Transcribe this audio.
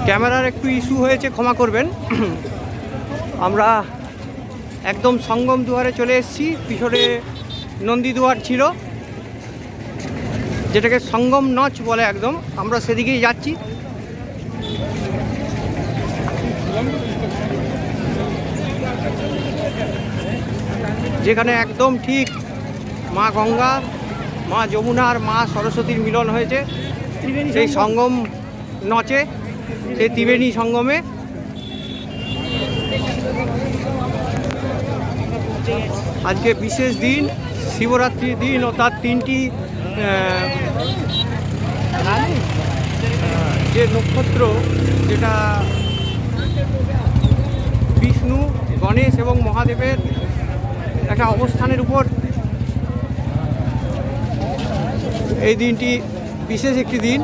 ক্যামেরার একটু ইস্যু হয়েছে, ক্ষমা করবেন। আমরা একদম সঙ্গম দুয়ারে চলে এসেছি। পিছনে নন্দী দুয়ার ছিল, যেটাকে সঙ্গম নচ বলে, একদম আমরা সেদিকেই যাচ্ছি। যেখানে একদম ঠিক মা গঙ্গা, মা যমুনা আর মা সরস্বতীর মিলন হয়েছে, সেই সঙ্গম নচে, সেই ত্রিবেণী সঙ্গমে। আজকে বিশেষ দিন, শিবরাত্রির দিন, অর্থাৎ তিনটি যে নক্ষত্র, যেটা বিষ্ণু, গণেশ এবং মহাদেবের একটা অবস্থানের উপর এই দিনটি বিশেষ একটি দিন।